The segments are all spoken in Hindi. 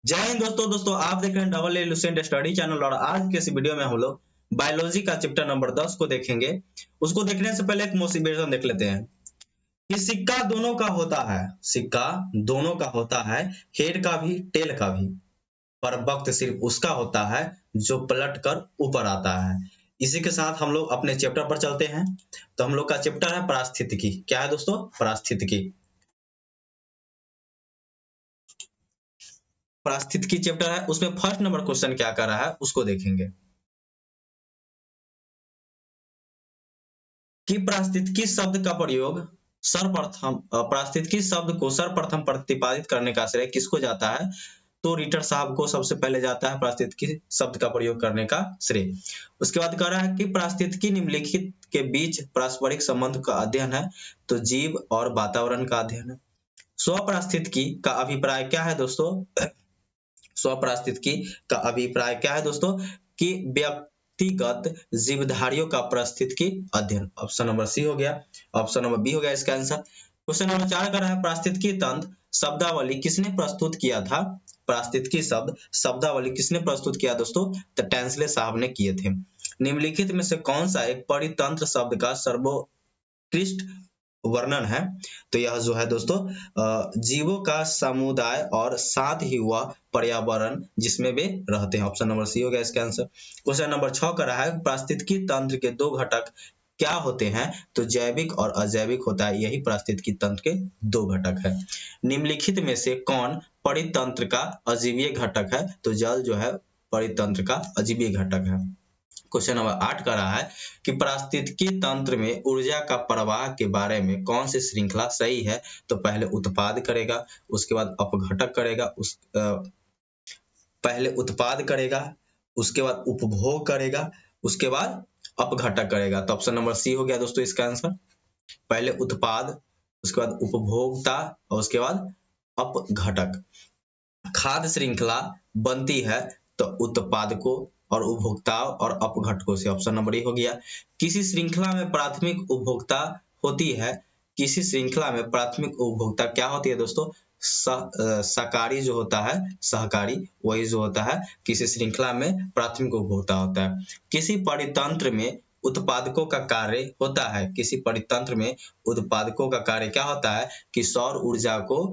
जय हिंद दोस्तों आप देख रहे हैं double A Lucent study channel और आज के इस वीडियो में हम लोग बायोलॉजी का चैप्टर नंबर 10 को देखेंगे। उसको देखने से पहले एक मोटिवेशन देख लेते हैं कि सिक्का दोनों का होता है। सिक्का दोनों का होता है, हेड का भी टेल का भी, पर वक्त सिर्फ उसका होता है जो पलट कर ऊपर आता है। इसी के साथ हम लोग अपने चैप्टर पर चलते हैं। तो हम लोग का चैप्टर है पारिस्थितिकी। क्या है दोस्तों? पारिस्थितिकी। पारिस्थितिकी चैप्टर है, उसमें फर्स्ट नंबर क्वेश्चन क्या कर रहा है उसको देखेंगे कि पारिस्थितिकी शब्द का प्रयोग सर्वप्रथम पारिस्थितिकी शब्द को सर्वप्रथम प्रतिपादित करने का श्रेय किसको जाता है? तो रीटर साहब को सबसे पहले जाता है पारिस्थितिकी शब्द का प्रयोग करने का श्रेय। उसके बाद कह रहा है कि पारिस्थितिकी निम्नलिखित के बीच पारस्परिक संबंध का अध्ययन है। तो जीव और वातावरण का अध्ययन है। स्वपारिस्थितिकी का अभिप्राय क्या है दोस्तों? स्वपारिस्थितिकी का अभिप्राय क्या है दोस्तों? कि व्यक्तिगत जीवधारियों का पारिस्थितिकी अध्ययन। ऑप्शन नंबर सी हो गया, ऑप्शन नंबर बी हो गया इसका आंसर। क्वेश्चन नंबर 4 का है पारिस्थितिकी तंत्र शब्दावली किसने प्रस्तुत किया था? पारिस्थितिकी शब्द शब्दावली किसने प्रस्तुत किया दोस्तों? तो टेंसले साहब ने किए थे। निम्नलिखित में से कौन सा एक परितंत्र शब्द का सर्वोत्कृष्ट वर्णन है? तो यह जो है दोस्तों जीवों का समुदाय और साथ ही वह पर्यावरण जिसमें वे रहते हैं। ऑप्शन नंबर सी हो गया इसका आंसर। क्वेश्चन नंबर 6 का रहा है पारिस्थितिकी तंत्र के दो घटक क्या होते हैं? तो जैविक और अजैविक होता है। यही पारिस्थितिकी तंत्र के दो घटक है। निम्नलिखित में से कौन परितंत्र का अजीवीय घटक है? तो जल जो है परितंत्र का अजीवीय घटक है। क्वेश्चन नंबर 8 का रहा है कि पारिस्थितिकी तंत्र में ऊर्जा का प्रवाह के बारे में कौन सी श्रृंखला सही है? तो पहले उत्पाद करेगा, उसके बाद अपघटक करेगा, पहले उत्पाद करेगा, उसके बाद उपभोग करेगा, उसके बाद अपघटक करेगा। तो ऑप्शन नंबर सी हो गया दोस्तों इसका आंसर। पहले उत्पाद, उसके बाद उपभोक्ता और उसके बाद अपघटक। खाद्य श्रृंखला बनती है तो उत्पादकों और उपभोक्ताओं और अपघटकों से। ऑप्शन नंबर ए हो गया। किसी श्रृंखला में प्राथमिक उपभोक्ता होती है, किसी श्रृंखला में प्राथमिक उपभोक्ता क्या होती है दोस्तों? सहकारी जो होता है, सहकारी, वही जो होता है किसी श्रृंखला में प्राथमिक उपभोक्ता होता है। किसी परितंत्र में उत्पादकों का कार्य होता है, किसी परितंत्र में उत्पादकों का कार्य क्या होता है कि सौर ऊर्जा को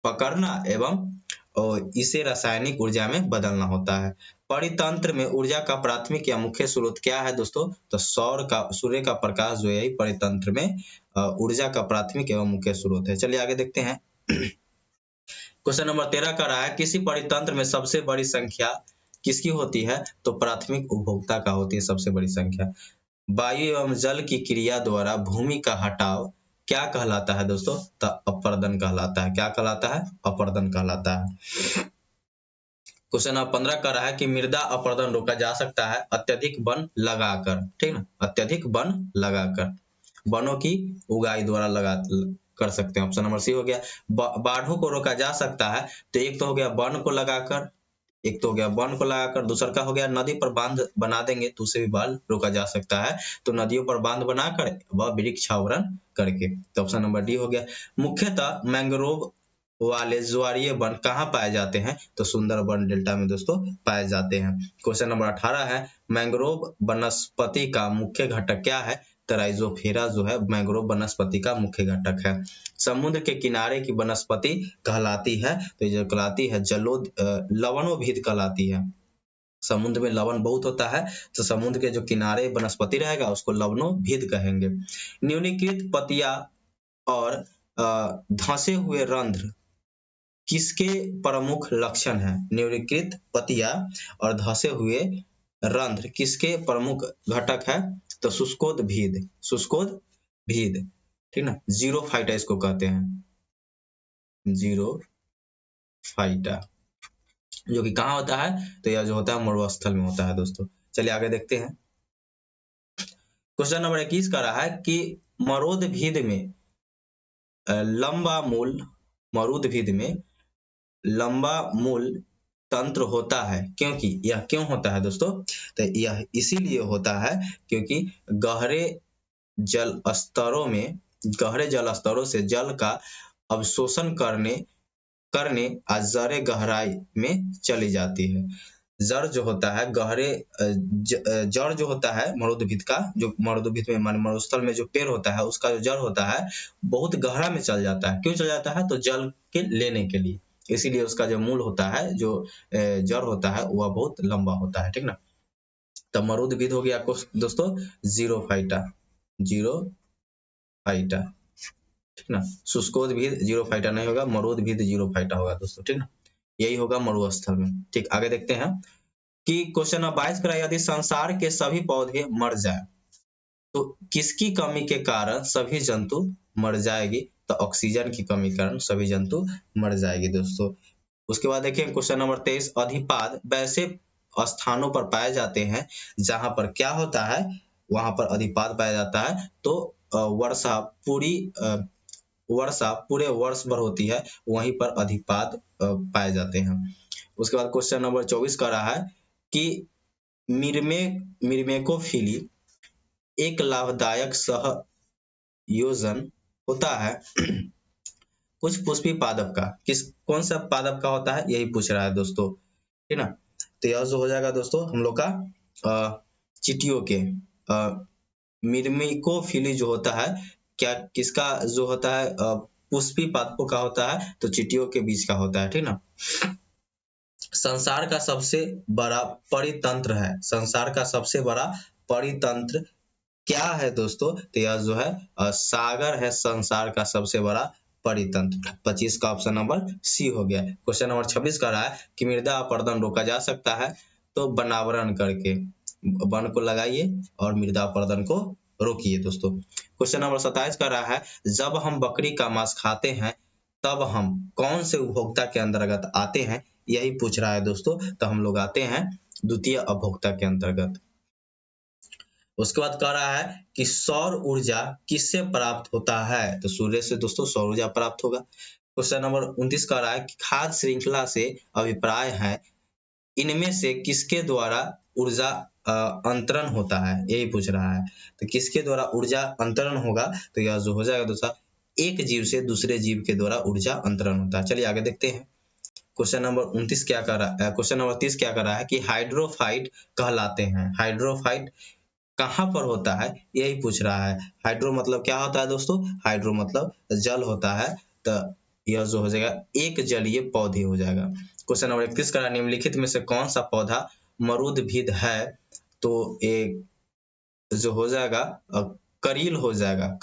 पकड़ना एवं और इसे रासायनिक ऊर्जा में बदलना होता है। परितंत्र में ऊर्जा का प्राथमिक या मुख्य स्रोत क्या है दोस्तों? तो सूर्य का प्रकाश जो है परितंत्र में ऊर्जा का प्राथमिक एवं मुख्य स्रोत है। चलिए आगे देखते हैं। क्वेश्चन नंबर 13 का रहा है किसी परितंत्र में सबसे बड़ी संख्या किसकी होती है? तो प्राथमिक उपभोक्ता का होती है सबसे बड़ी संख्या। वायु एवं जल की क्रिया द्वारा भूमि का हटाव क्या कहलाता है दोस्तों? तो अपरदन कहलाता है। क्या कहलाता है? अपरदन कहलाता है। क्वेश्चन नंबर 15 का रहा है कि मृदा अपरदन रोका जा सकता है अत्यधिक वन लगाकर। ठीक ना, अत्यधिक वन लगाकर, वनों की उगाई द्वारा लगा कर सकते हैं। ऑप्शन नंबर सी हो गया। बाढ़ों को रोका जा सकता है तो एक तो हो गया वन को लगाकर, एक तो हो गया वन को लगाकर, दूसरा का हो गया नदी पर बांध बना देंगे तो उसे भी बाढ़ रोका जा सकता है। तो नदियों पर बांध बनाकर वह वृक्षावरण करके। तो ऑप्शन नंबर डी हो गया। मुख्यतः मैंग्रोव वाले ज्वारीय वन कहाँ पाए जाते हैं? तो सुंदरबन डेल्टा में दोस्तों पाए जाते हैं। क्वेश्चन नंबर 18 है मैंग्रोव वनस्पति का मुख्य घटक क्या है? तो राइजोफेरा जो है मैंग्रोव वनस्पति का मुख्य घटक है। समुद्र के किनारे की वनस्पति कहलाती है तो जो कहलाती है लवणोभिद कहलाती है। समुद्र में लवण बहुत होता है तो समुद्र के जो किनारे वनस्पति रहेगा उसको लवणोभिद कहेंगे। निम्नलिखित पत्तियां और धंसे हुए रंध्र किसके प्रमुख लक्षण है? निम्नलिखित पत्तियां और धंसे हुए रंध्र किसके प्रमुख घटक है? तो शुष्कोदभिद, शुष्कोदभिद, ठीक ना, जीरोफाइटा इसको कहते हैं, जीरोफाइटा, जो कि कहाँ होता है? तो यह जो होता है मरुस्थल में होता है दोस्तों। चलिए आगे देखते हैं। क्वेश्चन नंबर 21 का रहा है कि मरोदभिद में लंबा मूल, मरुदभिद में लंबा मूल तंत्र होता है क्योंकि यह क्यों होता है दोस्तों? तो यह इसीलिए होता है क्योंकि गहरे जल स्तरों से जल का अवशोषण करने करने जड़ गहराई में चली जाती है। जड़ जो होता है गहरे जड़ जो होता है मरुद्भिद का, जो मरुद्भिद में मान मरुस्थल में जो पेड़ होता है उसका जो जड़ होता है बहुत गहरा में चल जाता है। क्यों चल जाता है? तो जल के लेने के लिए, इसीलिए उसका जो मूल होता है, जो जड़ होता है वह बहुत लंबा होता है। ठीक ना। तो मरुद्भिद हो गया दोस्तों जीरोफाइटा, जीरोफाइटा। ठीक ना। शुष्कोद्भिद जीरोफाइटा नहीं होगा, मरुद्भिद जीरोफाइटा होगा दोस्तों। ठीक ना। यही होगा मरुस्थल में। ठीक, आगे देखते हैं कि क्वेश्चन नंबर 22 का यदि संसार के सभी पौधे मर जाए तो किसकी कमी के कारण सभी जंतु मर जाएगी? तो ऑक्सीजन की कमी के कारण सभी जंतु मर जाएगी दोस्तों। उसके बाद देखिए क्वेश्चन नंबर 23, अधिपाद वैसे स्थानों पर पाए जाते हैं जहां पर क्या होता है, वहां पर अधिपाद पाया जाता है। तो वर्षा पूरे वर्ष भर होती है, वहीं पर अधिपाद पाए जाते हैं। उसके बाद क्वेश्चन नंबर 24 का रहा है कि मिर्मेकोफिली एक लाभदायक सहयोजन होता है कुछ पुष्पी पादप का। कौन सा पादप का होता है, यही पूछ रहा है दोस्तों। ठीक ना। तो यह जो हो जाएगा दोस्तों हम लोग का चींटियों के मिर्मेकोफिली जो होता है, क्या किसका जो होता है, पुष्पी पादपों का होता है, तो चींटियों के बीच का होता है। ठीक ना। संसार का सबसे बड़ा परितंत्र है, संसार का सबसे बड़ा परितंत्र क्या है दोस्तों? तो यह जो है सागर है संसार का सबसे बड़ा परितंत्र। 25 का ऑप्शन नंबर सी हो गया। क्वेश्चन नंबर 26 का रहा है कि मृदा अपरदन रोका जा सकता है तो वनावरण करके, वन को लगाइए और मृदा अपरदन को रोकिए दोस्तों। क्वेश्चन नंबर 27 का रहा है जब हम बकरी का मांस खाते हैं तब हम कौन से उपभोक्ता के अंतर्गत आते हैं, यही पूछ रहा है दोस्तों। तो हम लोग आते हैं द्वितीय उपभोक्ता के अंतर्गत। उसके बाद कह रहा है कि सौर ऊर्जा किससे प्राप्त होता है? तो सूर्य से दोस्तों सौर ऊर्जा प्राप्त होगा। क्वेश्चन नंबर 29 कह रहा है कि खाद्य श्रृंखला से अभिप्राय है इनमें से किसके द्वारा ऊर्जा अंतरण होता है, यही पूछ रहा है। तो किसके द्वारा ऊर्जा अंतरण होगा? तो यह जो हो जाएगा दोस्तों एक जीव से दूसरे जीव के द्वारा ऊर्जा अंतरण होता है। चलिए आगे देखते हैं। क्वेश्चन नंबर 29 क्या कर रहा है, क्वेश्चन नंबर 30 क्या कर रहा है कि हाइड्रोफाइट कहलाते हैं। हाइड्रोफाइट कहाँ पर होता है, यही पूछ रहा है। हाइड्रो मतलब क्या होता है दोस्तों? हाइड्रो मतलब जल होता है। तो यह जो हो जाएगा एक जलीय पौधे हो जाएगा। क्वेश्चन नंबर 31 का निम्नलिखित में से कौन सा पौधा मरुद्भिद है? तो एक जो हो जाएगा करील हो जाएगा।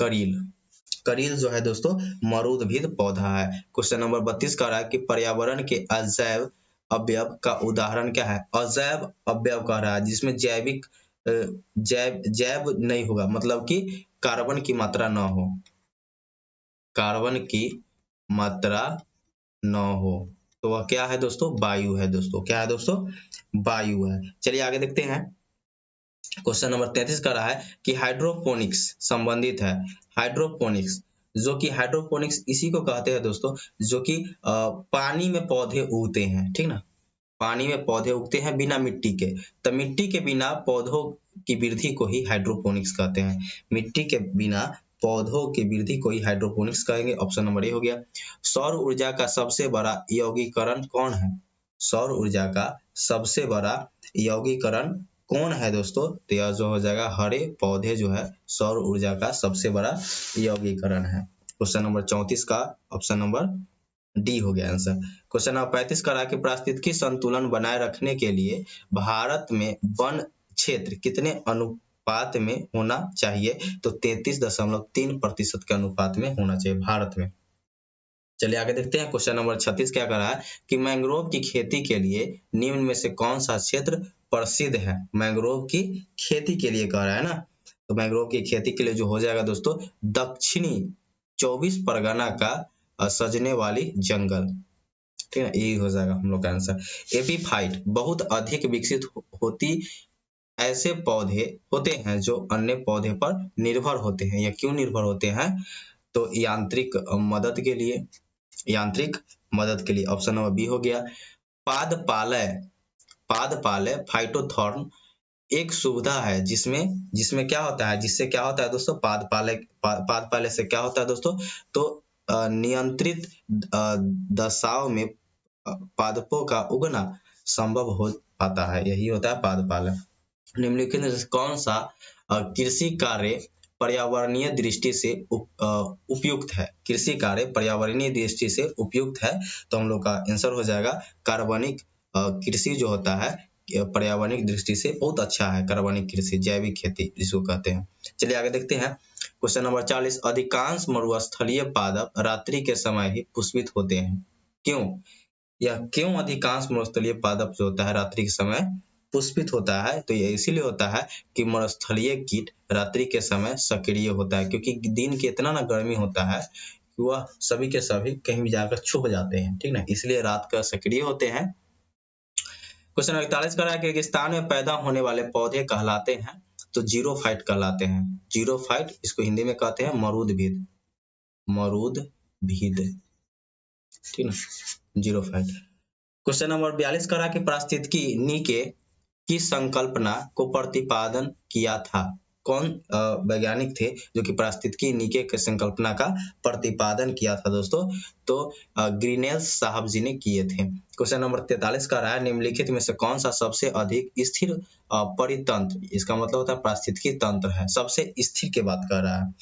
करील जो है दोस्तों मरुद्भिद पौधा है। क्वेश्चन नंबर 32 का रहा है कि पर्यावरण के अजैव अवयव का उदाहरण क्या है? अजैव अवयव कह रहा है जिसमें जैविक जैव नहीं होगा, मतलब कि कार्बन की मात्रा न हो, कार्बन की मात्रा न हो, तो वह क्या है दोस्तों? वायु है दोस्तों। क्या है दोस्तों? वायु है। चलिए आगे देखते हैं। क्वेश्चन नंबर 33 का रहा है कि हाइड्रोपोनिक्स संबंधित है। हाइड्रोपोनिक्स जो कि हाइड्रोपोनिक्स इसी को कहते हैं दोस्तों जो कि पानी में पौधे उगते हैं। ठीक ना। पानी में पौधे उगते हैं बिना मिट्टी के, तो मिट्टी के बिना पौधों की वृद्धि को ही हाइड्रोपोनिक्स कहते हैं। मिट्टी के बिना पौधों की वृद्धि को ही हाइड्रोपोनिक्स कहेंगे। ऑप्शन नंबर ए हो गया। सौर ऊर्जा का सबसे बड़ा यौगिकरण कौन है? सौर ऊर्जा का सबसे बड़ा यौगिकरण कौन है दोस्तों? तो यह जो हो जाएगा हरे पौधे जो है सौर ऊर्जा का सबसे बड़ा यौगिकरण है। क्वेश्चन नंबर 34 का ऑप्शन नंबर डी हो गया आंसर। क्वेश्चन नंबर 35 का रहा कि पारिस्थितिकी संतुलन बनाए रखने के लिए भारत में वन क्षेत्र कितने अनुपात में होना चाहिए? तो 33.3% के अनुपात में होना चाहिए भारत में। चलिए आगे देखते हैं। क्वेश्चन नंबर 36 क्या कर रहा है कि मैंग्रोव की खेती के लिए निम्न में से कौन सा क्षेत्र प्रसिद्ध है? मैंग्रोव की खेती के लिए कह रहा है ना, तो मैंग्रोव की खेती के लिए जो हो जाएगा दोस्तों दक्षिणी 24 परगना का सजने वाली जंगल। ठीक है, यही हो जाएगा हम लोग का आंसर। एपीफाइट बहुत अधिक विकसित होती ऐसे पौधे होते हैं जो अन्य पौधे पर निर्भर होते हैं। या क्यों निर्भर होते हैं? तो यांत्रिक मदद के लिए, यांत्रिक मदद के लिए। ऑप्शन नंबर बी हो गया। पादपालय फाइटोथॉर्न एक सुविधा है जिसमें क्या होता है, जिससे क्या होता है दोस्तों? पादपालय से क्या होता है दोस्तों? तो नियंत्रित दशाओं में पादपों का उगना संभव हो पाता है, यही होता है पादपालन। निम्नलिखित में से कौन सा कृषि कार्य पर्यावरणीय दृष्टि से उपयुक्त है? कृषि कार्य पर्यावरणीय दृष्टि से उपयुक्त है, तो हम लोग का आंसर हो जाएगा कार्बनिक कृषि जो होता है पर्यावरणिक दृष्टि से बहुत अच्छा है। कार्बनिक कृषि, जैविक खेती जिसको कहते हैं। चलिए आगे देखते हैं। क्वेश्चन नंबर 40, अधिकांश मरुस्थलीय पादप रात्रि के समय ही पुष्पित होते हैं, क्यों? यह क्यों अधिकांश मरुस्थलीय पादप जो होता है रात्रि के समय पुष्पित होता है? तो ये इसीलिए होता है कि मरुस्थलीय कीट रात्रि के समय सक्रिय होता है, क्योंकि दिन के इतना ना गर्मी होता है कि वह सभी के सभी कहीं भी जाकर छुप जाते हैं, ठीक ना, इसलिए रात का सक्रिय होते हैं। क्वेश्चन 41 कर रहा है कि रेगिस्तान में पैदा होने वाले पौधे कहलाते हैं, तो जीरोफाइट कहलाते हैं। जीरोफाइट, इसको हिंदी में कहते हैं मरूदभिद, मरूदभिद, ठीक ना, जीरोफाइट। क्वेश्चन नंबर 42 कर रहा है कि पारिस्थितिकी नीके की संकल्पना को प्रतिपादन किया था? कौन वैज्ञानिक थे जो कि पारिस्थितिकी नीके की संकल्पना का प्रतिपादन किया था दोस्तों? तो ग्रीनेल्स साहब जी ने किए थे। क्वेश्चन नंबर 43 का रहा है, निम्नलिखित में से कौन सा सबसे अधिक स्थिर परितंत्र, इसका मतलब होता है पारिस्थितिकी तंत्र है, सबसे स्थिर की बात कर रहा है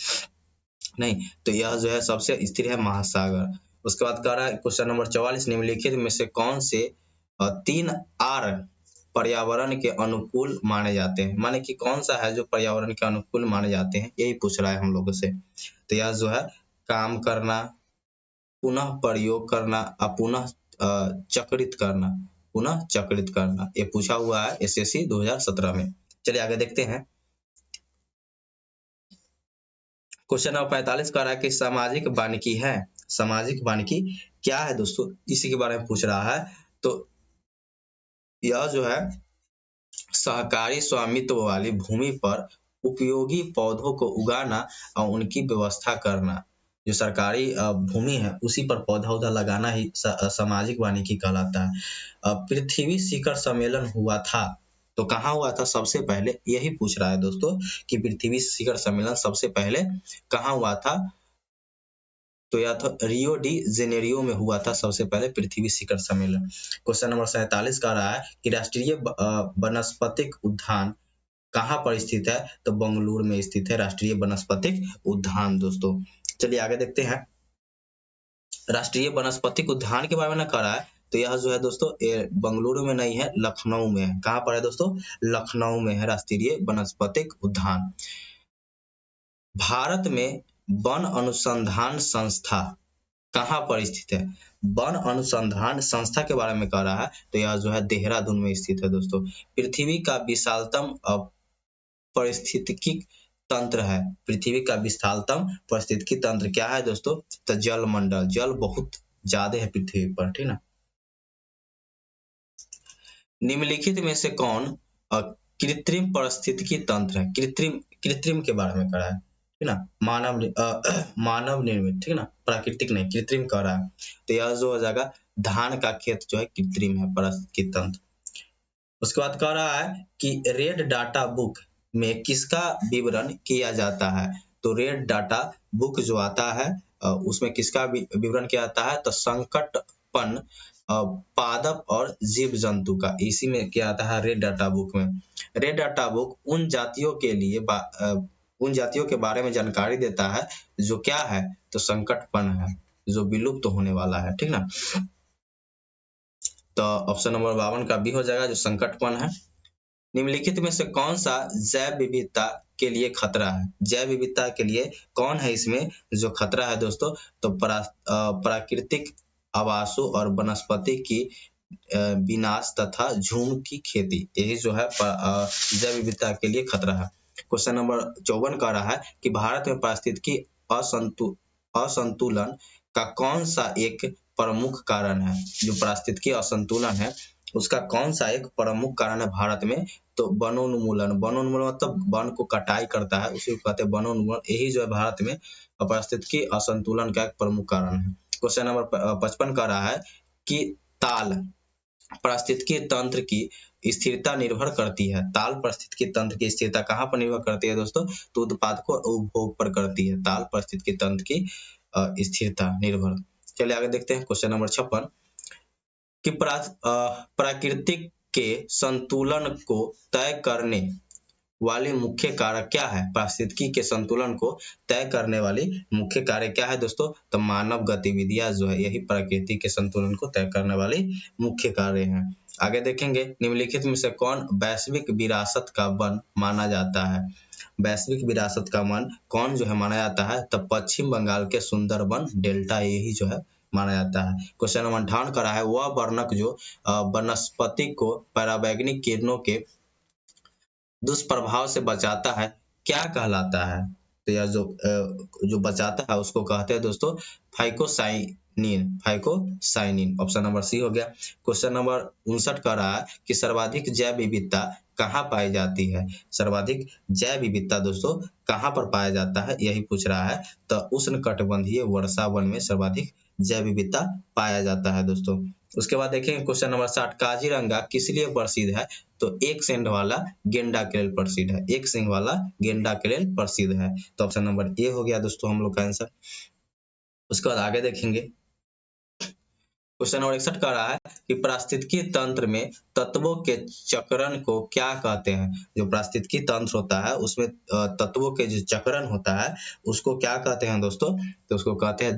नहीं, तो यह जो है सबसे स्थिर है महासागर। उसके बाद कह रहा है क्वेश्चन नंबर 44, निम्नलिखित में से कौन से 3 आर पर्यावरण के अनुकूल माने जाते हैं? माने कि कौन सा है जो पर्यावरण के अनुकूल माने जाते हैं, यही पूछ रहा है हम लोगों से। तो यह जो है काम करना, पुनः प्रयोग करना, पुनः चक्रित करना, पुनः चक्रित करना, ये पूछा हुआ है एसएससी 2017 में। चलिए आगे देखते हैं। क्वेश्चन नंबर 45 का रहा है कि सामाजिक वानिकी है, सामाजिक वानिकी क्या है दोस्तों, इसी के बारे में पूछ रहा है। तो यह जो है सहकारी स्वामित्व वाली भूमि पर उपयोगी पौधों को उगाना और उनकी व्यवस्था करना। जो सरकारी भूमि है उसी पर पौधा उधा लगाना ही सामाजिक वानिकी कहलाता है। पृथ्वी शिखर सम्मेलन हुआ था, तो कहाँ हुआ था सबसे पहले, यही पूछ रहा है दोस्तों कि पृथ्वी शिखर सम्मेलन सबसे पहले कहाँ हुआ था? तो यह था रियो डी जेनेरियो में हुआ था सबसे पहले पृथ्वी शिखर सम्मेलन। क्वेश्चन नंबर 47 का रहा है कि राष्ट्रीय वनस्पतिक उद्यान कहाँ पर स्थित है? तो बंगलुरु में स्थित है राष्ट्रीय वनस्पतिक उद्यान दोस्तों। चलिए आगे देखते हैं। राष्ट्रीय वनस्पतिक उद्यान के बारे में कह रहा है, तो यह जो है दोस्तों बंगलुरु में नहीं है, लखनऊ में है। कहाँ पर है दोस्तों? लखनऊ में है राष्ट्रीय वनस्पतिक उद्यान। भारत में वन अनुसंधान संस्था कहाँ पर स्थित है? वन अनुसंधान संस्था के बारे में कह रहा है, तो यह जो है देहरादून में स्थित है दोस्तों। पृथ्वी का विशालतम पारिस्थितिकी तंत्र है, पृथ्वी का विशालतम पारिस्थितिकी तंत्र क्या है दोस्तों? तो जल मंडल, जल बहुत ज्यादा है पृथ्वी पर, ठीक ना। निम्नलिखित में से कौन कृत्रिम पारिस्थितिकी तंत्र है? कृत्रिम के बारे में कह रहा है, ठीक ना, मानव निर्मित, ठीक ना, प्राकृतिक नहीं, कृत्रिम कह रहा है। तो यह जो हो जाएगा धान का खेत जो है कृत्रिम है पारिस्थितिकी तंत्र। उसके बाद कह रहा है कि रेड डाटा बुक में किसका विवरण किया जाता है? तो रेड डाटा बुक जो आता है उसमें किसका विवरण किया जाता है? तो संकटपन पादप और जीव जंतु का, इसी में क्या आता है रेड डाटा बुक में। रेड डाटा बुक उन जातियों के बारे में जानकारी देता है जो क्या है? तो संकटपन है, जो विलुप्त होने वाला है, ठीक ना। तो ऑप्शन नंबर 52 का बी हो जाएगा, जो संकटपन है। निम्नलिखित में से कौन सा जैव विविधता के लिए खतरा है? जैव विविधता के लिए कौन है इसमें जो खतरा है दोस्तों? तो प्राकृतिक आवासों और वनस्पति की विनाश तथा झूम की खेती, यही जो है जैव विविधता के लिए खतरा है। क्वेश्चन नंबर 54 कह रहा है कि भारत में पारिस्थितिकी असंतुलन का कौन सा एक प्रमुख कारण है? जो पारिस्थितिकी असंतुलन है उसका कौन सा एक प्रमुख कारण है भारत में? तो वनोन्मूलन, वनोन्मूलन मतलब वन को कटाई करता है, उसी को कहते हैं वनोन्मूलन, यही जो है भारत में पारिस्थितिकी असंतुलन का एक प्रमुख कारण है। क्वेश्चन नंबर 55 कह रहा है कि ताल पारिस्थितिकी तंत्र की स्थिरता निर्भर करती है। ताल पारिस्थितिकी तंत्र की स्थिरता कहाँ पर निर्भर करती है दोस्तों? तो उत्पादकों और उपभोग पर करती है। ताल पारिस्थितिकी तंत्र की स्थिरता निर्भर। चलिए आगे देखते हैं क्वेश्चन नंबर 56 कि प्राकृतिक के संतुलन को तय करने वाली मुख्य कारक क्या है। पारिस्थितिकी के संतुलन को तय करने वाली मुख्य कारक क्या है दोस्तों, तो मानव गतिविधियां जो है यही प्रकृति के संतुलन को तय करने वाली मुख्य कार्य हैं। आगे देखेंगे निम्नलिखित में से कौन वैश्विक विरासत का वन माना जाता है। वैश्विक विरासत का वन कौन जो है माना जाता है, तो पश्चिम बंगाल के सुंदरबन डेल्टा यही जो है माना जाता है। क्वेश्चन नंबर 58 करा है वह वर्णक जो वनस्पति को पराबैंगनी किरणों के दुष्प्रभाव से बचाता है क्या कहलाता है। तो यह जो बचाता है उसको कहते हैं दोस्तों फाइकोसाइनिन। ऑप्शन नंबर सी हो गया। क्वेश्चन नंबर 59 का रहा है कि सर्वाधिक जैव विविधता कहाँ पाई जाती है। सर्वाधिक जैव विविधता दोस्तों कहाँ पर पाया जाता है यही पूछ रहा है। तो उष्णकटिबंधीय वर्षा वन में सर्वाधिक जैव विविधता पाया जाता है दोस्तों। उसके बाद देखेंगे क्वेश्चन नंबर 60 काजीरंगा किस लिए प्रसिद्ध है। तो एक सिंह वाला गेंडा के लिए प्रसिद्ध है। एक सिंह वाला गेंडा के लिए प्रसिद्ध है। तो ऑप्शन नंबर ए हो गया दोस्तों हम लोग का आंसर। उसके बाद आगे देखेंगे क्वेश्चन नंबर 61 का रहा है कि पारिस्थितिकी तंत्र में तत्वों के चक्रण को क्या कहते हैं। जो पारिस्थितिकी तंत्र होता है उसमें तत्वों के जो चक्रण होता है उसको क्या कहते हैं दोस्तों, तो उसको कहते हैं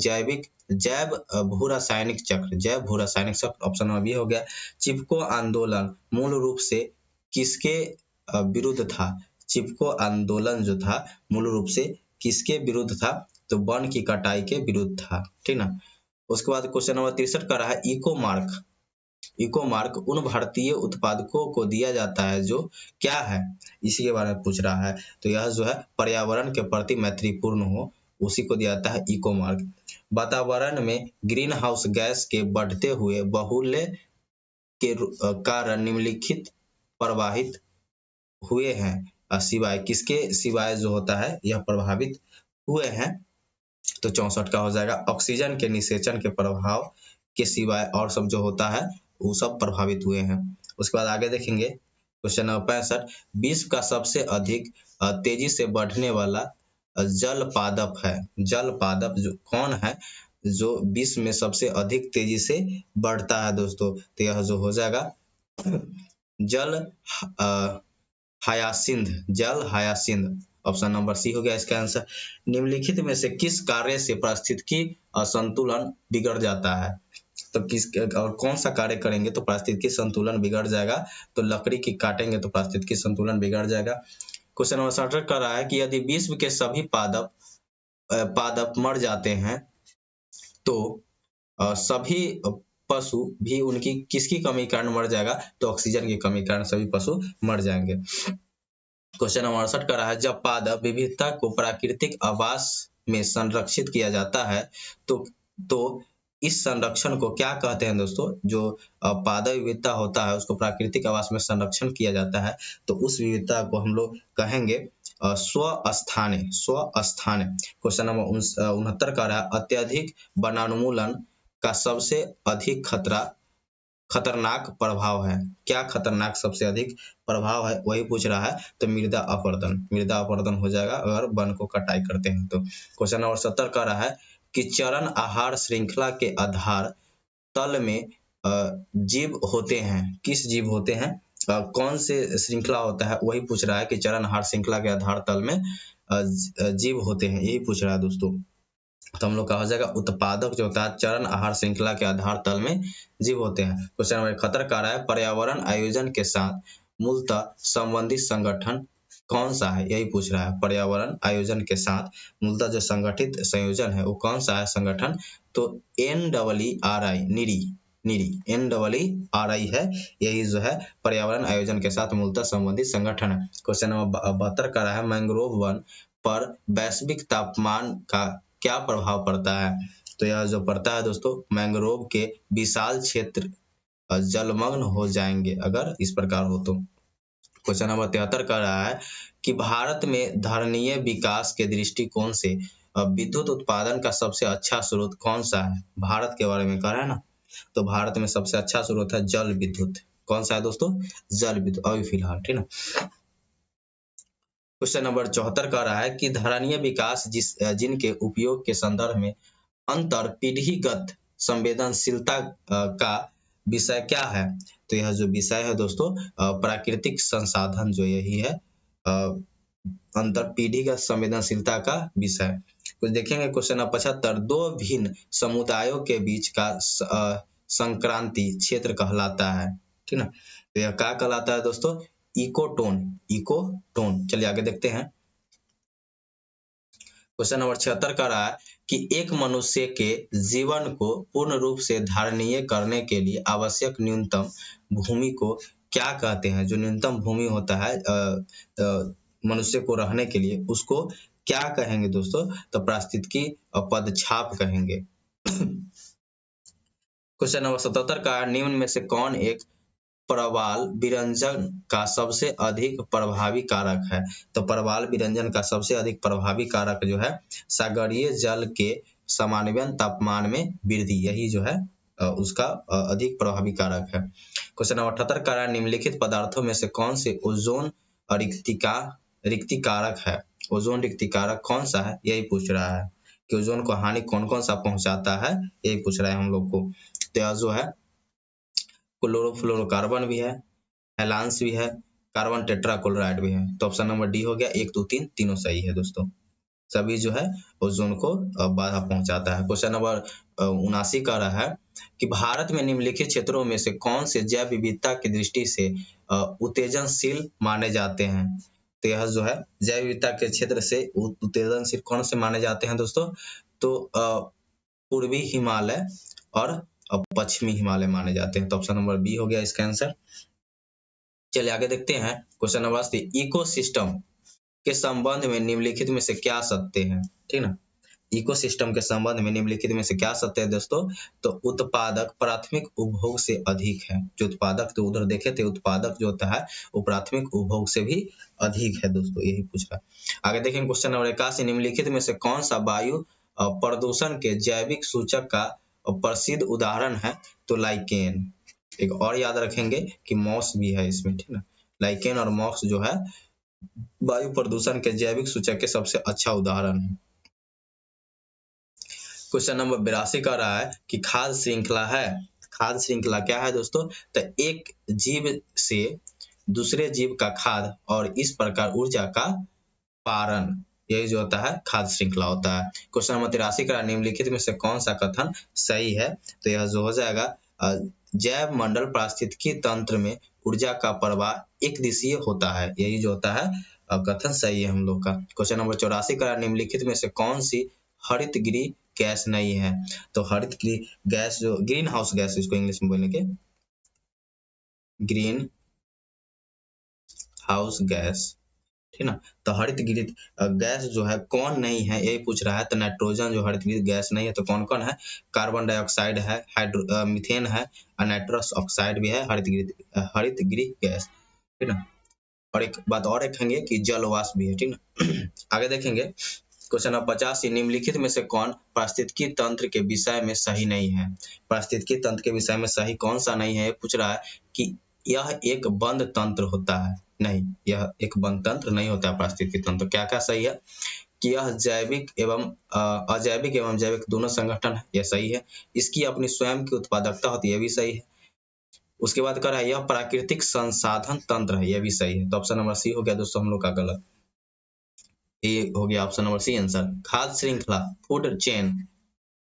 जैव भू रासायनिक चक्र। जैव भू रासायनिक चक्र ऑप्शन नंबर बी हो गया। चिपको आंदोलन मूल रूप से किसके विरुद्ध था। चिपको आंदोलन जो था मूल रूप से किसके विरुद्ध था, तो वन की कटाई के विरुद्ध था, ठीक ना। उसके बाद क्वेश्चन नंबर 63 का रहा है इको मार्क उन भारतीय उत्पादकों को दिया जाता है जो क्या है, इसी के बारे में पूछ रहा है। तो यह जो है पर्यावरण के प्रति मैत्रीपूर्ण हो उसी को दिया जाता है इको मार्क। वातावरण में ग्रीन हाउस गैस के बढ़ते हुए बाहुल्य के कारण निम्नलिखित प्रभावित हुए हैं सिवाय किसके सिवाय जो होता है यह प्रभावित हुए हैं। तो 64 का हो जाएगा ऑक्सीजन के निषेचन के प्रभाव के सिवाय और सब जो होता है वो सब प्रभावित हुए हैं। उसके बाद आगे देखेंगे क्वेश्चन नंबर 65 विश्व का सबसे अधिक तेजी से बढ़ने वाला जल पादप है। जल पादप जो कौन है जो विश्व में सबसे अधिक तेजी से बढ़ता है दोस्तों, तो यह जो हो जाएगा जल हायासिंथ। ऑप्शन नंबर सी हो गया इसका आंसर। निम्नलिखित में से किस कार्य से पारिस्थितिकी संतुलन बिगड़ जाता है। तो किस और कौन सा कार्य करेंगे तो पारिस्थितिकी संतुलन बिगड़ जाएगा। तो लकड़ी की काटेंगे तो पारिस्थितिकी संतुलन बिगड़ जाएगा। क्वेश्चन नंबर 67 कर रहा है कि यदि विश्व के सभी पादप मर जाते हैं तो सभी पशु भी उनकी किसकी कमी कारण मर जाएगा, तो ऑक्सीजन की कमी कारण सभी पशु मर जाएंगे। क्वेश्चन नंबर 68 का रहा है जब पादप विविधता को प्राकृतिक आवास में संरक्षित किया जाता है तो इस संरक्षण को क्या कहते हैं दोस्तों। जो पादप विविधता होता है उसको प्राकृतिक आवास में संरक्षण किया जाता है तो उस विविधता को हम लोग कहेंगे स्वस्थाने। क्वेश्चन नंबर 69 का रहा है अत्यधिक वनोन्मूलन का सबसे अधिक खतरनाक प्रभाव है। क्या खतरनाक सबसे अधिक प्रभाव है वही पूछ रहा है। तो मृदा अपरदन हो जाएगा अगर वन को कटाई करते हैं तो। क्वेश्चन नंबर 70 का रहा है कि चरण आहार श्रृंखला के आधार तल में जीव होते हैं। किस जीव होते हैं, कौन से श्रृंखला होता है वही पूछ रहा है कि चरण आहार श्रृंखला के आधार तल में जीव होते हैं यही पूछ रहा है दोस्तों। तो हम लोग का हो जाएगा उत्पादक जो होता है चरण आहार श्रृंखला के आधार तल में जीव होते हैं। क्वेश्चन नंबर 71 का रहा है पर्यावरण आयोजन के साथ मूलतः संबंधित संगठन कौन सा है यही पूछ रहा है। पर्यावरण आयोजन के साथ मूलतः जो संगठित संयोजन है वो कौन सा है संगठन, तो NEERI NEERI है यही जो है पर्यावरण आयोजन के साथ मूलतः संबंधित संगठन है। क्वेश्चन नंबर 72 का रहा है मैंग्रोव वन पर वैश्विक तापमान का क्या प्रभाव पड़ता है। तो यह जो पड़ता है दोस्तों मैंग्रोव के विशाल क्षेत्र जलमग्न हो जाएंगे अगर इस प्रकार हो तो। क्वेश्चन नंबर 73 का रहा है कि भारत में धारणीय विकास के दृष्टिकोण से विद्युत उत्पादन का सबसे अच्छा स्रोत कौन सा है। भारत के बारे में कह रहा है ना, तो भारत में सबसे अच्छा स्रोत है जल विद्युत। कौन सा है दोस्तों, जल विद्युत अभी फिलहाल, ठीक ना। क्वेश्चन नंबर 74 का रहा है कि धारणीय विकास जिनके उपयोग के संदर्भ में अंतर पीढ़ीगत संवेदनशीलता का विषय क्या है? तो यह जो विषय है दोस्तों प्राकृतिक संसाधन जो यही है अंतर पीढ़ीगत संवेदनशीलता का विषय। कुछ देखेंगे क्वेश्चन नंबर 75 दो भिन्न समुदायों के बीच का संक्रांति क्षेत्र कहलाता है, ठीक ना। तो यह क्या कहलाता है दोस्तों? इकोटोन। इकोटोन। चलिए आगे देखते हैं। क्वेश्चन नंबर 76 कह रहा है कि एक मनुष्य के जीवन को पूर्ण रूप से धारणीय करने के लिए आवश्यक न्यूनतम भूमि को क्या कहते हैं? जो न्यूनतम भूमि होता है मनुष्य को रहने के लिए, उसको क्या कहेंगे दोस्तों? तो पारिस्थितिकी पदछाप कहेंगे। क्वेश्चन नंबर 77 का निम्न में से कौन एक प्रवाल विरंजन का सबसे अधिक प्रभावी कारक है? तो प्रवाल विरंजन का सबसे अधिक प्रभावी कारक जो है सागरीय जल के समानयन तापमान में वृद्धि, यही जो है उसका अधिक प्रभावी कारक है। क्वेश्चन नंबर 78 का निम्नलिखित पदार्थों में से कौन से ओजोन रिक्तिकारक है? ओजोन रिक्तिकारक कौन सा है, यही पूछ रहा है कि ओजोन को हानि कौन कौन सा पहुंचाता है, यही पूछ रहा है हम लोग को। तो यह जो है क्लोरोफ्लोरोकार्बन भी है, हेलांस भी है, कार्बन टेट्राक्लोराइड भी है। तो ऑप्शन नंबर डी हो गया 1 2 3 तीनों सही है दोस्तों। सभी जो है ओजोन को बाधा पहुंचाता है। क्वेश्चन नंबर 79 का रहा है कि भारत में निम्नलिखित क्षेत्रों में से कौन से जैव विविधता की दृष्टि से उत्तेजनशील माने जाते हैं? तो यह जो है जैव विविधता के क्षेत्र से उत्तेजनशील कौन से माने जाते हैं दोस्तों? तो पूर्वी हिमालय और पश्चिमी हिमालय माने जाते हैं। तो ऑप्शन नंबर बी हो गया इसका आंसर। चलिए आगे देखते हैं। क्वेश्चन नंबर 80 इकोसिस्टम के संबंध में निम्नलिखित में से क्या सत्य है, ठीक ना। इकोसिस्टम के संबंध में निम्नलिखित में से क्या सत्य है दोस्तों? तो उत्पादक प्राथमिक उपभोग से अधिक है। जो उत्पादक, तो उधर देखे थे उत्पादक जो होता है वो प्राथमिक उपभोग से भी अधिक है दोस्तों, यही पूछ रहा है। आगे देखेंगे क्वेश्चन नंबर 81 निम्नलिखित में से कौन सा वायु प्रदूषण के जैविक सूचक का प्रसिद्ध उदाहरण है? तो लाइकेन। एक और याद रखेंगे कि मॉस भी है इसमें, ठीक ना। लाइकेन और मॉस जो है वायु प्रदूषण के जैविक सूचक के सबसे अच्छा उदाहरण है। क्वेश्चन नंबर 82 का रहा है कि खाद्य श्रृंखला है। खाद्य श्रृंखला क्या है दोस्तों? तो एक जीव से दूसरे जीव का खाद्य और इस प्रकार ऊर्जा का पारण, यही जो होता है खाद्य श्रृंखला होता है। क्वेश्चन नंबर 83 का निम्नलिखित में से कौन सा कथन सही है? तो यह जो हो जाएगा जैव मंडल पारिस्थितिकी तंत्र में ऊर्जा का प्रवाह एक दिशीय होता है, यही जो होता है कथन सही है हम लोग का। क्वेश्चन नंबर 84 का निम्नलिखित में से कौन सी हरित गृह गैस नहीं है? तो हरित गृह गैस जो ग्रीन हाउस गैस, इसको इंग्लिश में बोलेंगे ग्रीन हाउस गैस, ठीक ना। तो हरित गृह गैस जो है कौन नहीं है, यही पूछ रहा है। तो नाइट्रोजन जो हरित गृह गैस नहीं है, तो कौन कौन है? कार्बन डाइऑक्साइड है, मीथेन है, नाइट्रस ऑक्साइड भी है हरित गृह गैस, ठीक ना। और एक बात और रखेंगे कि जल वाष्प भी है, ठीक ना। आगे देखेंगे क्वेश्चन नंबर 85 निम्नलिखित में से कौन पारिस्थितिकी तंत्र के विषय में सही नहीं है? पारिस्थितिकी तंत्र के विषय में सही कौन सा नहीं है, पूछ रहा है कि यह एक बंद तंत्र होता है। नहीं, यह एक बंद तंत्र नहीं होता है पारिस्थितिकी तंत्र। क्या क्या सही है? कि यह जैविक एवं अजैविक एवं जैविक दोनों संगठन है, यह सही है। इसकी अपनी स्वयं की उत्पादकता होती है, यह भी सही है। उसके बाद कह रहा है यह प्राकृतिक संसाधन तंत्र है, यह भी सही है। तो ऑप्शन नंबर सी हो गया दोस्तों हम लोग का गलत, ये हो गया ऑप्शन नंबर सी आंसर। खाद्य श्रृंखला फूड चेन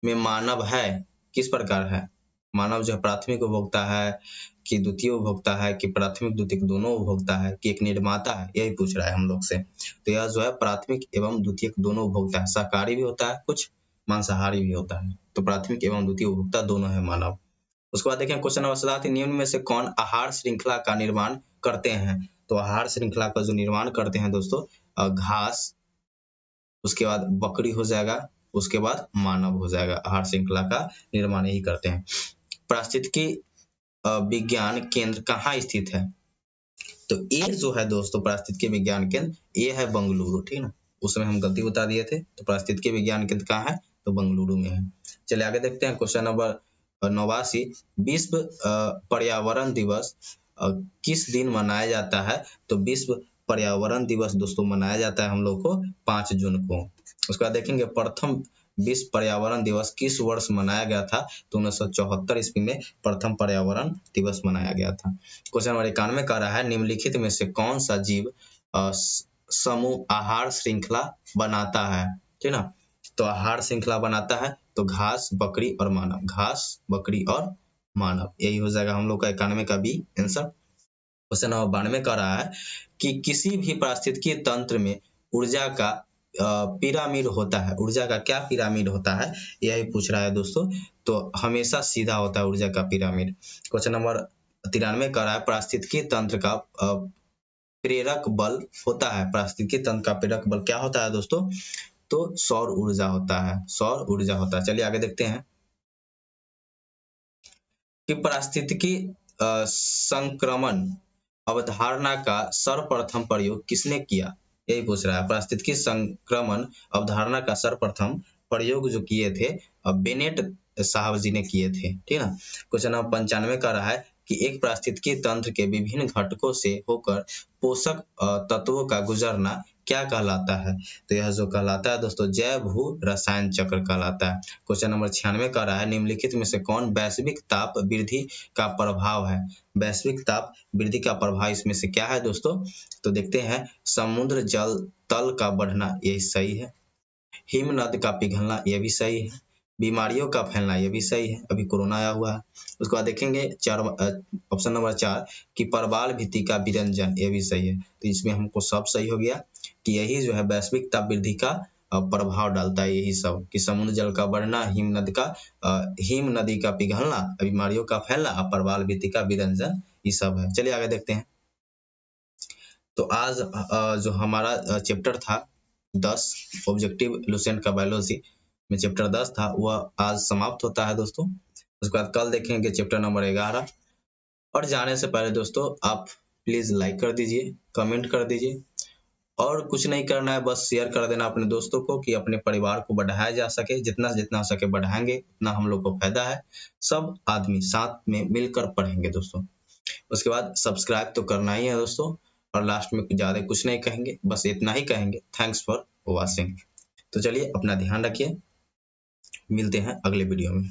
में मानव है, किस प्रकार है? मानव जो है प्राथमिक उपभोक्ता है कि द्वितीय उपभोक्ता है कि प्राथमिक द्वितीय दोनों उपभोक्ता है कि एक निर्माता है, यही पूछ रहा है हम लोग से। तो यह जो है प्राथमिक एवं द्वितीय दोनों उपभोक्ता है। शाकाहारी भी होता है, कुछ मांसाहारी भी होता है। तो प्राथमिक एवं द्वितीय उपभोक्ता दोनों है मानव। उसके बाद देखें क्वेश्चन नंबर 7 निम्न में से कौन आहार श्रृंखला का निर्माण करते हैं? तो आहार श्रृंखला का जो निर्माण करते हैं दोस्तों घास, उसके बाद बकरी हो जाएगा, उसके बाद मानव हो जाएगा। आहार श्रृंखला का निर्माण यही करते हैं। पारिस्थितिकी विज्ञान केंद्र कहाँ स्थित है? तो ये जो है दोस्तों पारिस्थितिकी विज्ञान केंद्र, ये है बंगलुरु, ठीक ना। उसमें हम गलती बता दिए थे। तो पारिस्थितिकी विज्ञान केंद्र कहाँ है? तो बंगलुरु में है। चलिए आगे देखते हैं क्वेश्चन नंबर 89 विश्व पर्यावरण दिवस किस दिन मनाया जाता है? तो विश्व पर्यावरण दिवस दोस्तों मनाया जाता है हम लोग को 5 जून को। उसके बाद देखेंगे प्रथम विश्व पर्यावरण दिवस किस वर्ष मनाया गया था? तो 1974 ईस्वी में प्रथम पर्यावरण दिवस मनाया गया था। क्वेश्चन नंबर 91 कह रहा है निम्नलिखित में से कौन सा जीव समूह आहार श्रृंखला बनाता है? ठीक ना, तो आहार श्रृंखला बनाता है तो घास, बकरी और मानव। घास, बकरी और मानव, यही हो जाएगा हम लोग का 91 का बी आंसर। क्वेश्चन नंबर 92 कह रहा है कि किसी भी पारिस्थितिकीय तंत्र में ऊर्जा का पिरामिड होता है। ऊर्जा का क्या पिरामिड होता है, यही पूछ रहा है दोस्तों। तो हमेशा सीधा होता है ऊर्जा का पिरामिड। क्वेश्चन नंबर 93 कह रहा है पारिस्थितिकीय तंत्र का प्रेरक बल होता है। पारिस्थितिकीय तंत्र का प्रेरक बल क्या होता है दोस्तों? तो सौर ऊर्जा होता है। सौर ऊर्जा होता है। चलिए आगे देखते हैं कि पारिस्थितिकी संक्रमण अवधारणा का सर्वप्रथम प्रयोग किसने किया? यही पूछ रहा है। पारिस्थितिकी संक्रमण अवधारणा का सर्वप्रथम प्रयोग जो किए थे बेनेट साहब जी ने किए थे। ठीक है ना। क्वेश्चन नंबर 95 का रहा है कि एक पारिस्थितिकी तंत्र के विभिन्न घटकों से होकर पोषक तत्वों का गुजरना क्या कहलाता है? तो यह जो कहलाता है दोस्तों जैव भू रसायन चक्र कहलाता है। क्वेश्चन नंबर 96 का रहा है निम्नलिखित में से कौन वैश्विक ताप वृद्धि का प्रभाव है? वैश्विक ताप वृद्धि का प्रभाव इसमें से क्या है दोस्तों? तो देखते हैं समुद्र जल तल का बढ़ना, यही सही है। हिमनद का पिघलना, यह भी सही है। बीमारियों का फैलना, यह भी सही है, अभी कोरोना आया हुआ है। उसके बाद देखेंगे ऑप्शन नंबर 4 कि प्रवाल भित्ति का विरंजन, यह भी सही है। तो इसमें हमको सब सही हो गया कि यही जो है वैश्विक ताप वृद्धि का प्रभाव डालता है, यही सब कि समुद्र जल का बढ़ना, हिम नदी का पिघलना, बीमारियों का फैलना और प्रवाल भित्ति का विरंजन, ये सब है। चलिए आगे देखते हैं। तो आज जो हमारा चैप्टर था 10 ऑब्जेक्टिव लुसेंट का बायोलॉजी में चैप्टर 10 था वह आज समाप्त होता है दोस्तों। उसके बाद कल देखेंगे चैप्टर नंबर 11। और जाने से पहले दोस्तों आप प्लीज लाइक कर दीजिए, कमेंट कर दीजिए और कुछ नहीं करना है, बस शेयर कर देना अपने दोस्तों को कि अपने परिवार को बढ़ाया जा सके। जितना जितना हो सके बढ़ाएंगे उतना हम लोग को फायदा है। सब आदमी साथ में मिलकर पढ़ेंगे दोस्तों। उसके बाद सब्सक्राइब तो करना ही है दोस्तों। और लास्ट में ज़्यादा कुछ नहीं कहेंगे, बस इतना ही कहेंगे, थैंक्स फॉर वॉचिंग। तो चलिए अपना ध्यान रखिए, मिलते हैं अगले वीडियो में।